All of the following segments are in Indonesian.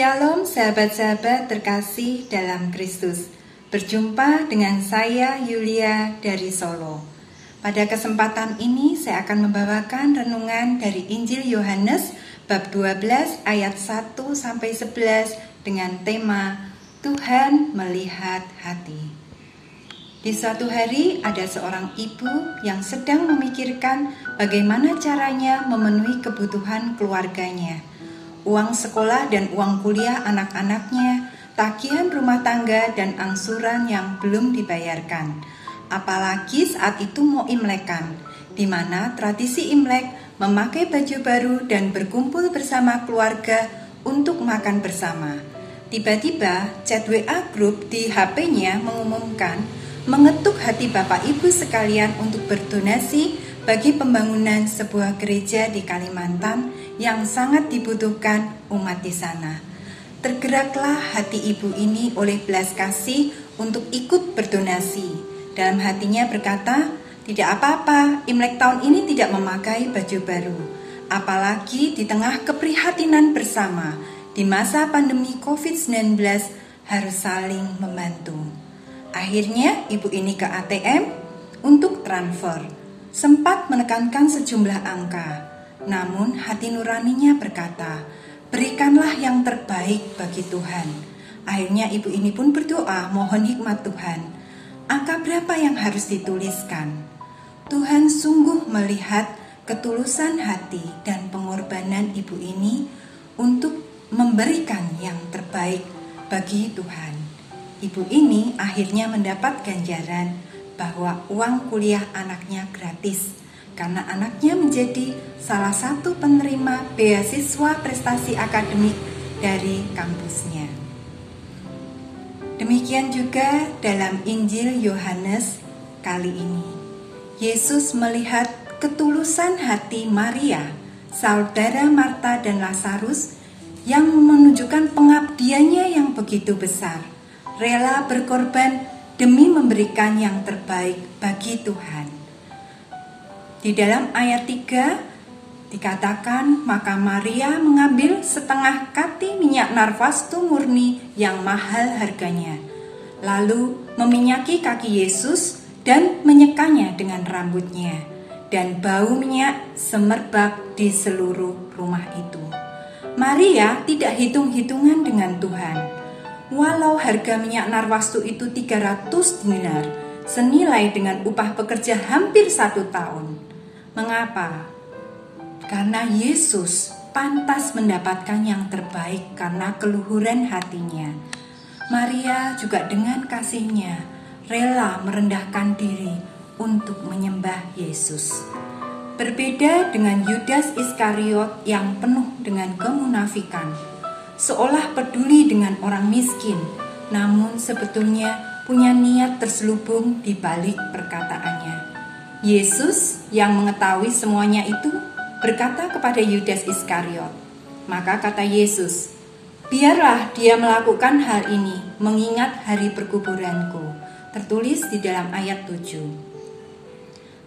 Shalom sahabat-sahabat terkasih dalam Kristus. Berjumpa dengan saya Yulia dari Solo. Pada kesempatan ini saya akan membawakan renungan dari Injil Yohanes bab 12 ayat 1 sampai 11 dengan tema Tuhan melihat hati. Di suatu hari ada seorang ibu yang sedang memikirkan bagaimana caranya memenuhi kebutuhan keluarganya. Uang sekolah dan uang kuliah anak-anaknya, tagihan rumah tangga dan angsuran yang belum dibayarkan. Apalagi saat itu mau Imlekan, di mana tradisi Imlek memakai baju baru dan berkumpul bersama keluarga untuk makan bersama. Tiba-tiba chat WA grup di HP-nya mengumumkan mengetuk hati Bapak Ibu sekalian untuk berdonasi bagi pembangunan sebuah gereja di Kalimantan yang sangat dibutuhkan umat di sana. Tergeraklah hati ibu ini oleh belas kasih untuk ikut berdonasi. Dalam hatinya berkata, tidak apa-apa, Imlek tahun ini tidak memakai baju baru. Apalagi di tengah keprihatinan bersama, di masa pandemi COVID-19 harus saling membantu. Akhirnya ibu ini ke ATM untuk transfer. Sempat menekankan sejumlah angka, namun hati nuraninya berkata, berikanlah yang terbaik bagi Tuhan. Akhirnya ibu ini pun berdoa mohon hikmat Tuhan. Angka berapa yang harus dituliskan? Tuhan sungguh melihat ketulusan hati dan pengorbanan ibu ini untuk memberikan yang terbaik bagi Tuhan. Ibu ini akhirnya mendapat ganjaran bahwa uang kuliah anaknya gratis karena anaknya menjadi salah satu penerima beasiswa prestasi akademik dari kampusnya. Demikian juga dalam Injil Yohanes kali ini. Yesus melihat ketulusan hati Maria, saudara Marta dan Lazarus yang menunjukkan pengabdiannya yang begitu besar, rela berkorban demi memberikan yang terbaik bagi Tuhan. Di dalam ayat 3 dikatakan, maka Maria mengambil setengah kati minyak narwastu murni yang mahal harganya, lalu meminyaki kaki Yesus dan menyekanya dengan rambutnya, dan bau minyak semerbak di seluruh rumah itu. Maria tidak hitung-hitungan dengan Tuhan. Walau harga minyak narwastu itu 300 dinar, senilai dengan upah pekerja hampir 1 tahun. Mengapa? Karena Yesus pantas mendapatkan yang terbaik karena keluhuran hatinya. Maria juga dengan kasihnya rela merendahkan diri untuk menyembah Yesus. Berbeda dengan Yudas Iskariot yang penuh dengan kemunafikan, seolah peduli dengan orang miskin, namun sebetulnya punya niat terselubung di balik perkataannya. Yesus yang mengetahui semuanya itu berkata kepada Yudas Iskariot, maka kata Yesus, biarlah dia melakukan hal ini mengingat hari perkuburanku, tertulis di dalam ayat 7.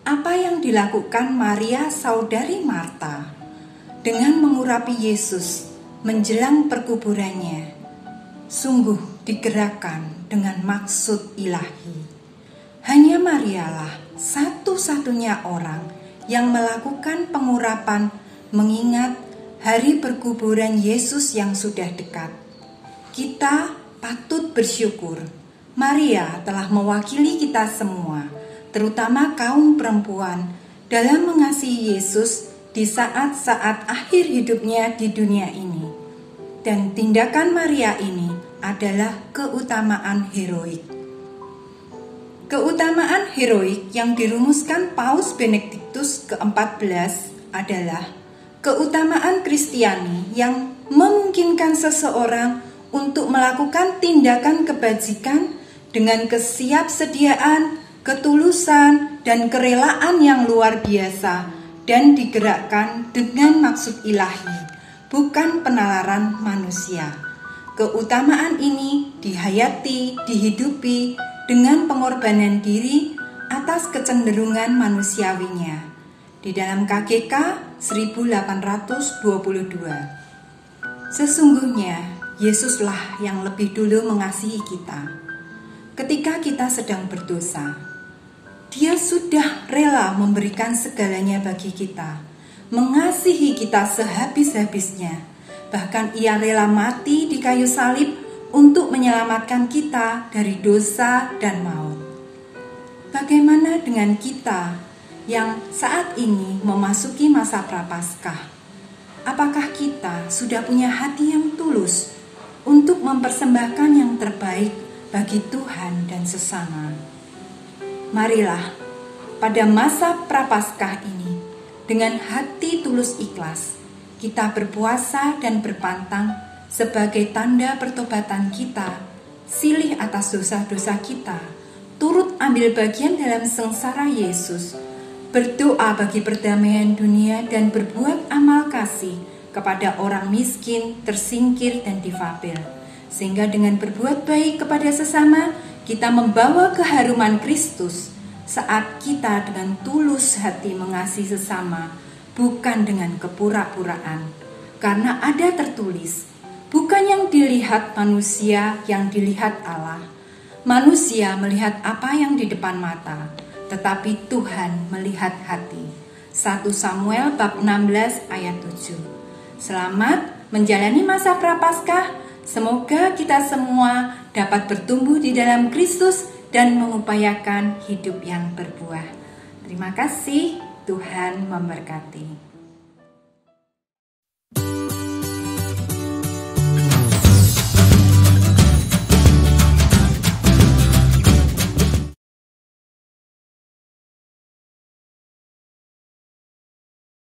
Apa yang dilakukan Maria saudari Marta dengan mengurapi Yesus menjelang perkuburannya sungguh digerakkan dengan maksud ilahi. Hanya Marialah satu-satunya orang yang melakukan pengurapan mengingat hari perkuburan Yesus yang sudah dekat. Kita patut bersyukur. Maria telah mewakili kita semua, terutama kaum perempuan, dalam mengasihi Yesus di saat-saat akhir hidupnya di dunia ini. Dan tindakan Maria ini adalah keutamaan heroik. Keutamaan heroik yang dirumuskan Paus Benediktus ke-14 adalah keutamaan Kristiani yang memungkinkan seseorang untuk melakukan tindakan kebajikan dengan kesiapsediaan, ketulusan, dan kerelaan yang luar biasa dan digerakkan dengan maksud ilahi, bukan penalaran manusia. Keutamaan ini dihayati, dihidupi dengan pengorbanan diri atas kecenderungan manusiawinya. Di dalam KGK 1822. Sesungguhnya Yesuslah yang lebih dulu mengasihi kita. Ketika kita sedang berdosa, Dia sudah rela memberikan segalanya bagi kita, mengasihi kita sehabis-habisnya. Bahkan Ia rela mati di kayu salib untuk menyelamatkan kita dari dosa dan maut. Bagaimana dengan kita yang saat ini memasuki masa Prapaskah? Apakah kita sudah punya hati yang tulus untuk mempersembahkan yang terbaik bagi Tuhan dan sesama? Marilah pada masa Prapaskah ini, dengan hati tulus ikhlas, kita berpuasa dan berpantang sebagai tanda pertobatan kita, silih atas dosa-dosa kita, turut ambil bagian dalam sengsara Yesus, berdoa bagi perdamaian dunia dan berbuat amal kasih kepada orang miskin, tersingkir, dan difabel. Sehingga dengan berbuat baik kepada sesama, kita membawa keharuman Kristus saat kita dengan tulus hati mengasihi sesama, bukan dengan kepura-puraan. Karena ada tertulis, bukan yang dilihat manusia, yang dilihat Allah. Manusia melihat apa yang di depan mata, tetapi Tuhan melihat hati. 1 Samuel bab 16 ayat 7. Selamat menjalani masa Prapaskah. Semoga kita semua dapat bertumbuh di dalam Kristus dan mengupayakan hidup yang berbuah. Terima kasih, Tuhan memberkati.